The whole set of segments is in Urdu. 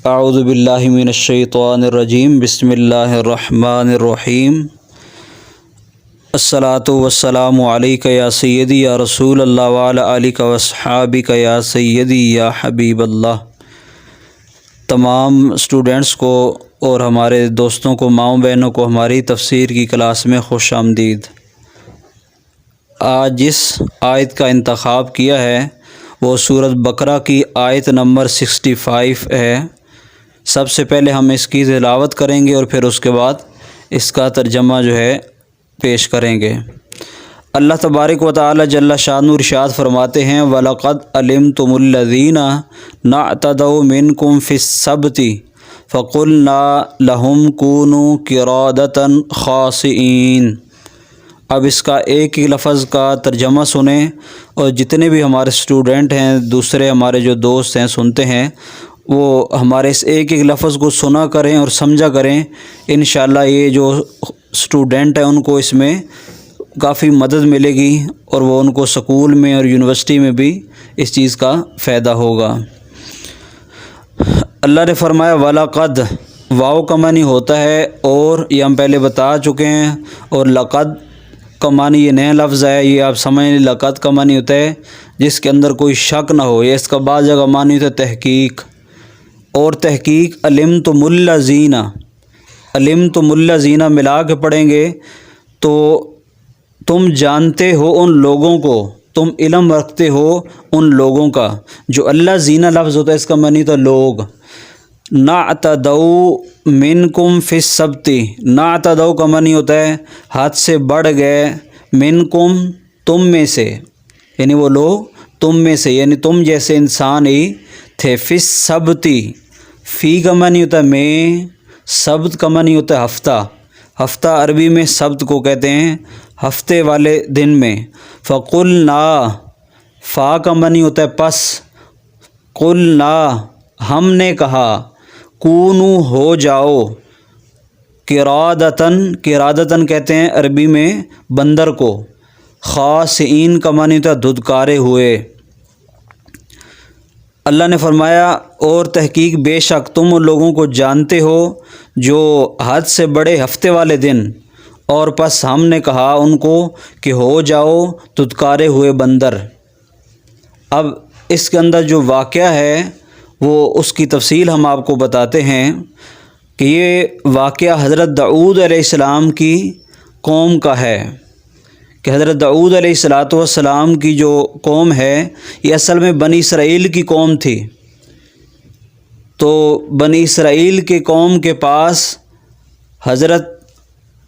اعوذ باللہ من الشیطان الرجیم بسم اللہ الرحمن الرحیم الصلاۃ والسلام علیک یا سیدی یا رسول اللہ وعلی آلک واصحابک یا سیدی یا حبیب اللہ۔ تمام اسٹوڈنٹس کو اور ہمارے دوستوں کو، ماؤں بہنوں کو ہماری تفسیر کی کلاس میں خوش آمدید۔ آج جس آیت کا انتخاب کیا ہے وہ سورۃ بقرہ کی آیت نمبر 65 ہے۔ سب سے پہلے ہم اس کی تلاوت کریں گے اور پھر اس کے بعد اس کا ترجمہ پیش کریں گے۔ اللہ تبارک و تعالی جل شانہ ارشاد فرماتے ہیں وَلَقَدْ عَلِمْتُمُ الَّذِينَ نَعْتَدَوْا مِنْكُمْ فِي السَّبْتِ فَقُلْنَا لَهُمْ كُونُوا قِرَادَةً خَاسِئِينَ۔ اب اس کا ایک ہی لفظ کا ترجمہ سنیں اور جتنے بھی ہمارے اسٹوڈنٹ ہیں، دوسرے ہمارے جو دوست ہیں سنتے ہیں، وہ ہمارے اس ایک ایک لفظ کو سنا کریں اور سمجھا کریں۔ انشاءاللہ یہ جو اسٹوڈنٹ ہیں ان کو اس میں کافی مدد ملے گی اور وہ ان کو سکول میں اور یونیورسٹی میں بھی اس چیز کا فائدہ ہوگا۔ اللہ نے فرمایا وَلَقَدْ، واو کا معنی ہوتا ہے اور یہ ہم پہلے بتا چکے ہیں، اور لقد کا معنی یہ نیا لفظ ہے، یہ آپ سمجھ لیں۔ لقد کا معنی ہوتا ہے جس کے اندر کوئی شک نہ ہو، یہ اس کا بعض جگہ معنی ہوتا ہے تحقیق، اور تحقیق علمتم الذین، علمتم الذین ملا کے پڑھیں گے تو تم جانتے ہو ان لوگوں کو، تم علم رکھتے ہو ان لوگوں کا۔ جو اللہ زینہ لفظ ہوتا ہے اس کا معنی تو لوگ۔ نعتدوا منکم فی السبت، نعتدوا کا معنی ہوتا ہے حد سے بڑھ گئے، منکم تم میں سے، یعنی وہ لوگ تم میں سے، یعنی تم جیسے انسان ہی تھے۔ فی السبت، فی کا معنی ہوتا ہے میں، سبت کا معنی ہوتا ہے ہفتہ، ہفتہ عربی میں سبت کو کہتے ہیں، ہفتے والے دن میں۔ فقلنا، فا کا معنی ہوتا ہے پس، قلنا ہم نے کہا، کونو ہو جاؤ، قرادتن، قرادتن کہتے ہیں عربی میں بندر کو، خاسئین کا معنی ہوتا ہے دھتکارے ہوئے۔ اللہ نے فرمایا اور تحقیق بے شک تم ان لوگوں کو جانتے ہو جو حد سے بڑے ہفتے والے دن، اور پس ہم نے کہا ان کو کہ ہو جاؤ دھتکارے ہوئے بندر۔ اب اس کے اندر جو واقعہ ہے وہ اس کی تفصیل ہم آپ کو بتاتے ہیں کہ یہ واقعہ حضرت داؤد علیہ السلام کی قوم کا ہے، کہ حضرت داؤد علیہ السلام کی جو قوم ہے یہ اصل میں بنی اسرائیل کی قوم تھی۔ تو بنی اسرائیل کے قوم کے پاس حضرت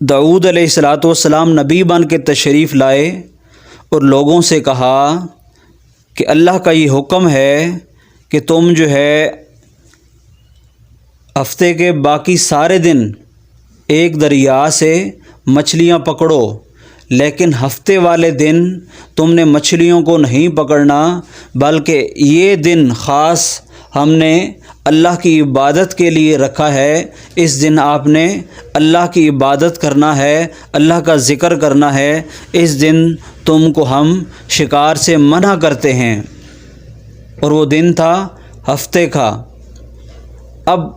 داؤد علیہ السلام نبی بن کے تشریف لائے اور لوگوں سے کہا کہ اللہ کا یہ حکم ہے کہ تم جو ہے ہفتے کے باقی سارے دن ایک دریا سے مچھلیاں پکڑو، لیکن ہفتے والے دن تم نے مچھلیوں کو نہیں پکڑنا، بلکہ یہ دن خاص ہم نے اللہ کی عبادت کے لیے رکھا ہے۔ اس دن آپ نے اللہ کی عبادت کرنا ہے، اللہ کا ذکر کرنا ہے۔ اس دن تم کو ہم شکار سے منع کرتے ہیں، اور وہ دن تھا ہفتے کا۔ اب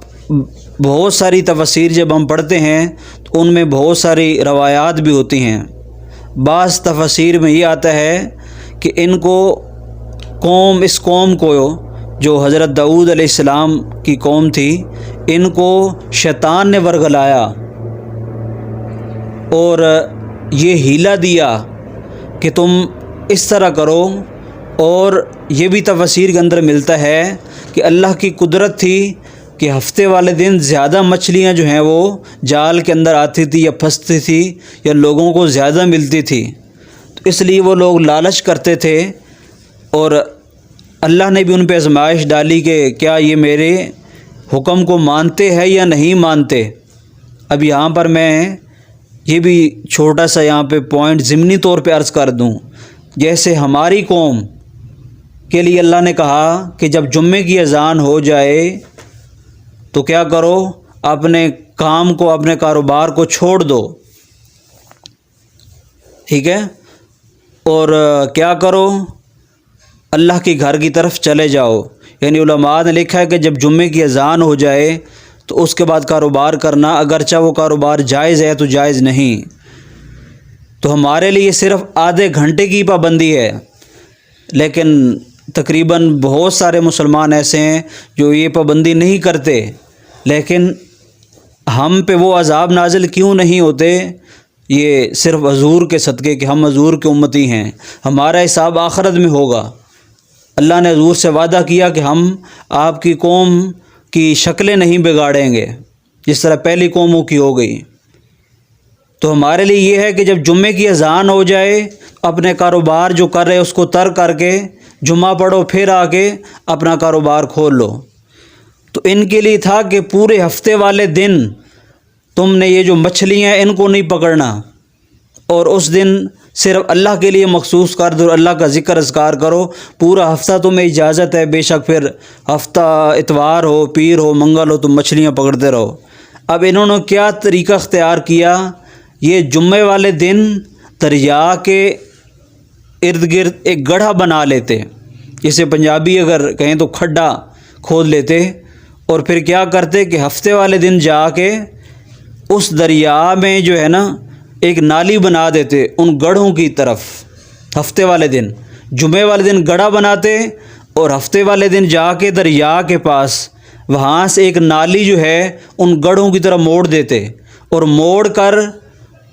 بہت ساری تفاسیر جب ہم پڑھتے ہیں تو ان میں بہت ساری روایات بھی ہوتی ہیں۔ بعض تفاسیر میں یہ آتا ہے کہ ان کو اس قوم کو جو حضرت داؤد علیہ السلام کی قوم تھی، ان کو شیطان نے ورگلایا اور یہ ہیلا دیا کہ تم اس طرح کرو۔ اور یہ بھی تفاسیر کے اندر ملتا ہے کہ اللہ کی قدرت تھی کہ ہفتے والے دن زیادہ مچھلیاں جو ہیں وہ جال کے اندر آتی تھی یا پھنستی تھی یا لوگوں کو زیادہ ملتی تھی، تو اس لیے وہ لوگ لالچ کرتے تھے، اور اللہ نے بھی ان پہ آزمائش ڈالی کہ کیا یہ میرے حکم کو مانتے ہیں یا نہیں مانتے۔ اب یہاں پر میں یہ بھی چھوٹا سا یہاں پہ پوائنٹ ضمنی طور پہ عرض کر دوں، جیسے ہماری قوم کے لیے اللہ نے کہا کہ جب جمعے کی اذان ہو جائے تو کیا کرو، اپنے کام کو، اپنے کاروبار کو چھوڑ دو، ٹھیک ہے، اور کیا کرو، اللہ کے گھر کی طرف چلے جاؤ، یعنی علماء نے لکھا ہے کہ جب جمعے کی اذان ہو جائے تو اس کے بعد کاروبار کرنا، اگرچہ وہ کاروبار جائز ہے تو جائز نہیں۔ تو ہمارے لیے صرف آدھے گھنٹے کی پابندی ہے، لیکن تقریباً بہت سارے مسلمان ایسے ہیں جو یہ پابندی نہیں کرتے، لیکن ہم پہ وہ عذاب نازل کیوں نہیں ہوتے؟ یہ صرف حضور کے صدقے کہ ہم حضور کے امتی ہیں، ہمارا حساب آخرت میں ہوگا۔ اللہ نے حضور سے وعدہ کیا کہ ہم آپ کی قوم کی شکلیں نہیں بگاڑیں گے جس طرح پہلی قوموں کی ہو گئی۔ تو ہمارے لیے یہ ہے کہ جب جمعے کی اذان ہو جائے اپنے کاروبار جو کر رہے اس کو ترک کر کے جمعہ پڑھو، پھر آ کے اپنا کاروبار کھول لو۔ تو ان کے لیے تھا کہ پورے ہفتے والے دن تم نے یہ جو مچھلیاں ہیں ان کو نہیں پکڑنا، اور اس دن صرف اللہ کے لیے مخصوص کر دو، اللہ کا ذکر اذکار کرو۔ پورا ہفتہ تمہیں اجازت ہے، بے شک پھر ہفتہ اتوار ہو، پیر ہو، منگل ہو، تم مچھلیاں پکڑتے رہو۔ اب انہوں نے کیا طریقہ اختیار کیا؟ یہ جمعے والے دن دریا کے ارد گرد ایک گڑھا بنا لیتے، جسے پنجابی اگر کہیں تو کھڈا کھود لیتے، اور پھر کیا کرتے کہ ہفتے والے دن جا کے اس دریا میں جو ہے نا ایک نالی بنا دیتے ان گڑھوں کی طرف۔ ہفتے والے دن، جمعے والے دن گڑھا بناتے اور ہفتے والے دن جا کے دریا کے پاس وہاں سے ایک نالی جو ہے ان گڑھوں کی طرف موڑ دیتے، اور موڑ کر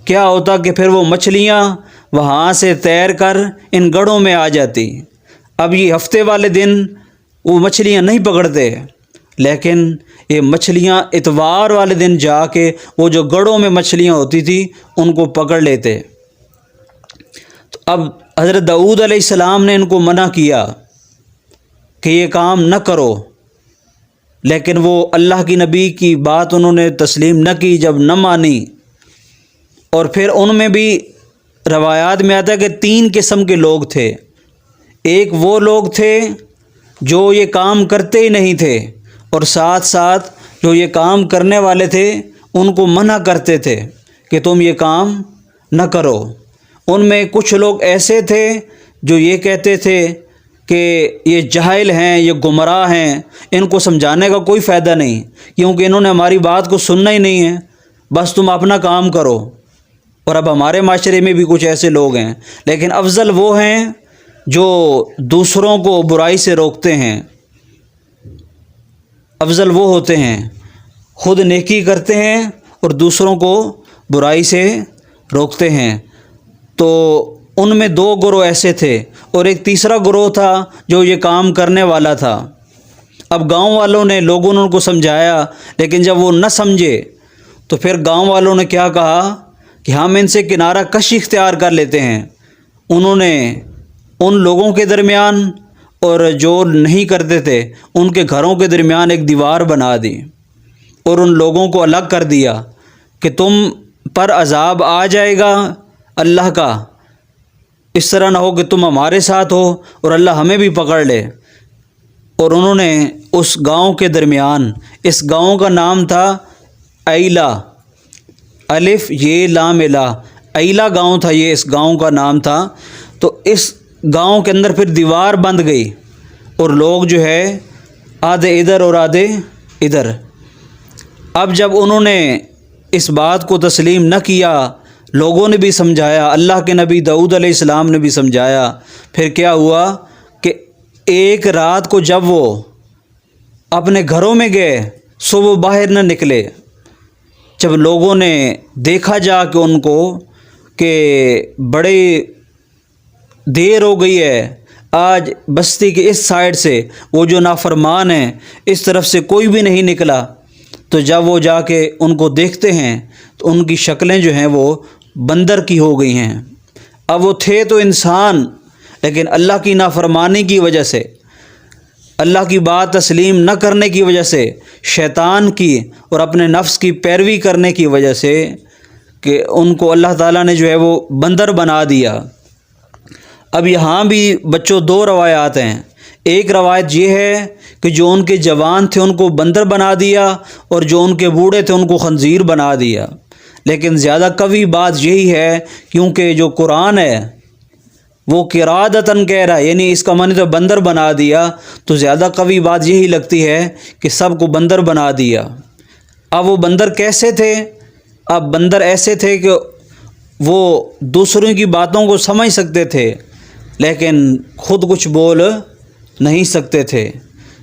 کیا ہوتا کہ پھر وہ مچھلیاں وہاں سے تیر کر ان گڑھوں میں آ جاتی۔ اب یہ ہفتے والے دن وہ مچھلیاں نہیں پکڑتے، لیکن یہ مچھلیاں اتوار والے دن جا کے وہ جو گڑھوں میں مچھلیاں ہوتی تھی ان کو پکڑ لیتے۔ تو اب حضرت داؤد علیہ السلام نے ان کو منع کیا کہ یہ کام نہ کرو، لیکن وہ اللہ کی نبی کی بات انہوں نے تسلیم نہ کی، جب نہ مانی۔ اور پھر ان میں بھی روایات میں آتا ہے کہ 3 قسم کے لوگ تھے۔ ایک وہ لوگ تھے جو یہ کام کرتے ہی نہیں تھے، اور ساتھ ساتھ جو یہ کام کرنے والے تھے ان کو منع کرتے تھے کہ تم یہ کام نہ کرو۔ ان میں کچھ لوگ ایسے تھے جو یہ کہتے تھے کہ یہ جاہل ہیں، یہ گمراہ ہیں، ان کو سمجھانے کا کوئی فائدہ نہیں، کیونکہ انہوں نے ہماری بات کو سننا ہی نہیں ہے، بس تم اپنا کام کرو۔ اور اب ہمارے معاشرے میں بھی کچھ ایسے لوگ ہیں، لیکن افضل وہ ہیں جو دوسروں کو برائی سے روکتے ہیں۔ افضل وہ ہوتے ہیں خود نیکی کرتے ہیں اور دوسروں کو برائی سے روکتے ہیں۔ تو ان میں 2 گروہ ایسے تھے، اور ایک تیسرا گروہ تھا جو یہ کام کرنے والا تھا۔ اب گاؤں والوں نے، لوگوں نے ان کو سمجھایا، لیکن جب وہ نہ سمجھے تو پھر گاؤں والوں نے کیا کہا کہ ہم ان سے کنارہ کشی اختیار کر لیتے ہیں۔ انہوں نے ان لوگوں کے درمیان اور جو نہیں کرتے تھے ان کے گھروں کے درمیان ایک دیوار بنا دی، اور ان لوگوں کو الگ کر دیا کہ تم پر عذاب آ جائے گا اللہ کا، اس طرح نہ ہو کہ تم ہمارے ساتھ ہو اور اللہ ہمیں بھی پکڑ لے۔ اور انہوں نے اس گاؤں کے درمیان، اس گاؤں کا نام تھا ایلا، الف یہ لام الا، ایلا گاؤں تھا، یہ اس گاؤں کا نام تھا۔ تو اس گاؤں کے اندر پھر دیوار بند گئی، اور لوگ جو ہے آدھے ادھر اور آدھے ادھر۔ اب جب انہوں نے اس بات کو تسلیم نہ کیا، لوگوں نے بھی سمجھایا، اللہ کے نبی داؤد علیہ السلام نے بھی سمجھایا، پھر کیا ہوا کہ ایک رات کو جب وہ اپنے گھروں میں گئے سو وہ باہر نہ نکلے۔ جب لوگوں نے دیکھا جا کے ان کو کہ بڑے دیر ہو گئی ہے، آج بستی کے اس سائڈ سے وہ جو نافرمان ہیں اس طرف سے کوئی بھی نہیں نکلا، تو جب وہ جا کے ان کو دیکھتے ہیں تو ان کی شکلیں جو ہیں وہ بندر کی ہو گئی ہیں۔ اب وہ تھے تو انسان، لیکن اللہ کی نافرمانی کی وجہ سے، اللہ کی بات تسلیم نہ کرنے کی وجہ سے، شیطان کی اور اپنے نفس کی پیروی کرنے کی وجہ سے، کہ ان کو اللہ تعالیٰ نے جو ہے وہ بندر بنا دیا۔ اب یہاں بھی بچوں 2 روایات ہیں۔ ایک روایت یہ ہے کہ جو ان کے جوان تھے ان کو بندر بنا دیا، اور جو ان کے بوڑھے تھے ان کو خنزیر بنا دیا۔ لیکن زیادہ قوی بات یہی ہے، کیونکہ جو قرآن ہے وہ قرادتاً کہہ رہا ہے، یعنی اس کا معنی تو بندر بنا دیا، تو زیادہ قوی بات یہی لگتی ہے کہ سب کو بندر بنا دیا۔ اب وہ بندر کیسے تھے؟ اب بندر ایسے تھے کہ وہ دوسروں کی باتوں کو سمجھ سکتے تھے لیکن خود کچھ بول نہیں سکتے تھے۔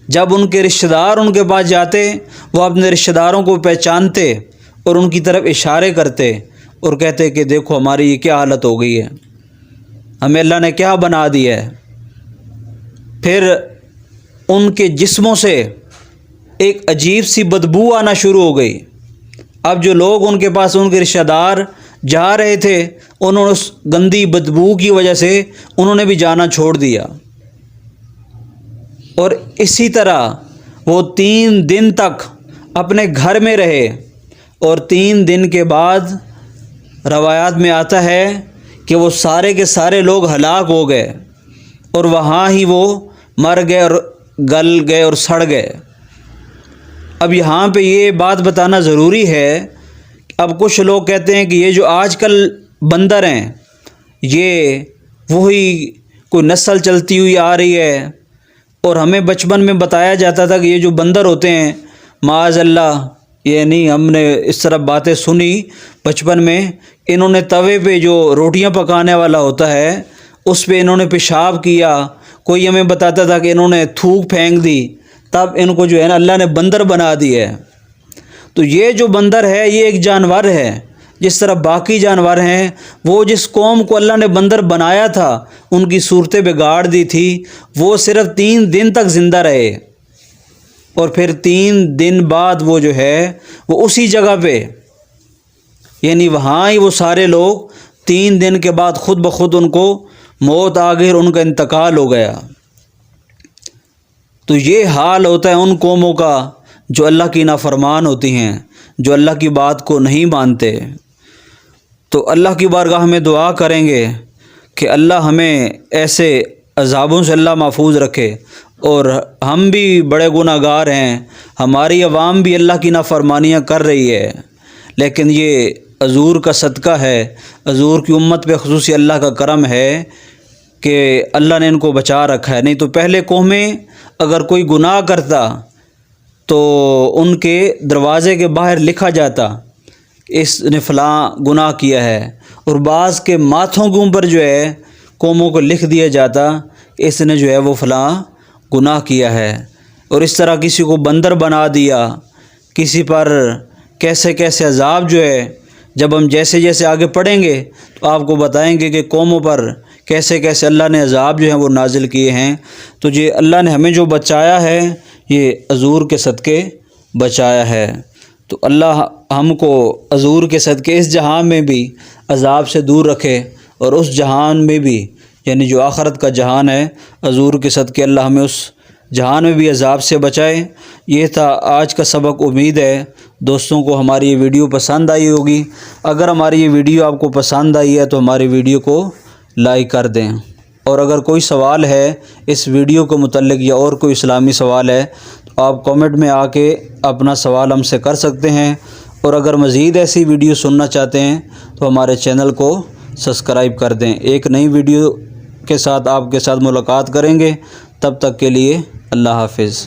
جب ان کے رشتہ دار ان کے پاس جاتے، وہ اپنے رشتہ داروں کو پہچانتے اور ان کی طرف اشارے کرتے اور کہتے کہ دیکھو ہماری یہ کیا حالت ہو گئی ہے، ہمیں اللہ نے کیا بنا دیا ہے۔ پھر ان کے جسموں سے ایک عجیب سی بدبو آنا شروع ہو گئی۔ اب جو لوگ ان کے پاس، ان کے رشتہ دار جا رہے تھے، انہوں نے اس گندی بدبو کی وجہ سے انہوں نے بھی جانا چھوڑ دیا۔ اور اسی طرح وہ 3 دن تک اپنے گھر میں رہے، اور 3 دن کے بعد روایات میں آتا ہے کہ وہ سارے کے سارے لوگ ہلاک ہو گئے اور وہاں ہی وہ مر گئے اور گل گئے اور سڑ گئے۔ اب یہاں پہ یہ بات بتانا ضروری ہے، اب کچھ لوگ کہتے ہیں کہ یہ جو آج کل بندر ہیں یہ وہی کوئی نسل چلتی ہوئی آ رہی ہے، اور ہمیں بچپن میں بتایا جاتا تھا کہ یہ جو بندر ہوتے ہیں معاذ اللہ، یعنی ہم نے اس طرح باتیں سنی بچپن میں، انہوں نے توے پہ جو روٹیاں پکانے والا ہوتا ہے اس پہ انہوں نے پیشاب کیا، کوئی ہمیں بتاتا تھا کہ انہوں نے تھوک پھینک دی، تب ان کو جو ہے نا اللہ نے بندر بنا دیا ہے۔ تو یہ جو بندر ہے یہ ایک جانور ہے، جس طرح باقی جانور ہیں، وہ جس قوم کو اللہ نے بندر بنایا تھا ان کی صورتیں بگاڑ دی تھی، وہ صرف 3 دن تک زندہ رہے، اور پھر 3 دن بعد وہ جو ہے وہ اسی جگہ پہ، یعنی وہاں ہی وہ سارے لوگ 3 دن کے بعد خود بخود ان کو موت آ گئی اور ان کا انتقال ہو گیا۔ تو یہ حال ہوتا ہے ان قوموں کا جو اللہ کی نافرمان ہوتی ہیں، جو اللہ کی بات کو نہیں مانتے۔ تو اللہ کی بارگاہ میں دعا کریں گے کہ اللہ ہمیں ایسے عذابوں سے اللہ محفوظ رکھے، اور ہم بھی بڑے گناہ گار ہیں، ہماری عوام بھی اللہ کی نافرمانیاں کر رہی ہے، لیکن یہ حضور کا صدقہ ہے، حضور کی امت پہ خصوصی اللہ کا کرم ہے کہ اللہ نے ان کو بچا رکھا ہے۔ نہیں تو پہلے قومیں اگر کوئی گناہ کرتا تو ان کے دروازے کے باہر لکھا جاتا اس نے فلاں گناہ کیا ہے، اور بعض کے ماتھوں کے اوپر جو ہے قوموں کو لکھ دیا جاتا اس نے جو ہے وہ فلاں گناہ کیا ہے۔ اور اس طرح کسی کو بندر بنا دیا، کسی پر کیسے کیسے عذاب جو ہے، جب ہم جیسے جیسے آگے پڑھیں گے تو آپ کو بتائیں گے کہ قوموں پر کیسے کیسے اللہ نے عذاب جو ہیں وہ نازل کیے ہیں۔ تو یہ اللہ نے ہمیں جو بچایا ہے یہ حضور کے صدقے بچایا ہے۔ تو اللہ ہم کو حضور کے صدقے اس جہان میں بھی عذاب سے دور رکھے، اور اس جہان میں بھی، یعنی جو آخرت کا جہان ہے، حضور کے صدقے اللہ ہمیں اس جہان میں بھی عذاب سے بچائے۔ یہ تھا آج کا سبق۔ امید ہے دوستوں کو ہماری یہ ویڈیو پسند آئی ہوگی۔ اگر ہماری یہ ویڈیو آپ کو پسند آئی ہے تو ہماری ویڈیو کو لائک کر دیں، اور اگر کوئی سوال ہے اس ویڈیو کے متعلق یا اور کوئی اسلامی سوال ہے تو آپ کامنٹ میں آ کے اپنا سوال ہم سے کر سکتے ہیں، اور اگر مزید ایسی ویڈیو سننا چاہتے ہیں تو ہمارے چینل کو سبسکرائب کر دیں۔ ایک نئی ویڈیو کے ساتھ آپ کے ساتھ ملاقات کریں گے، تب تک کے لیے اللہ حافظ۔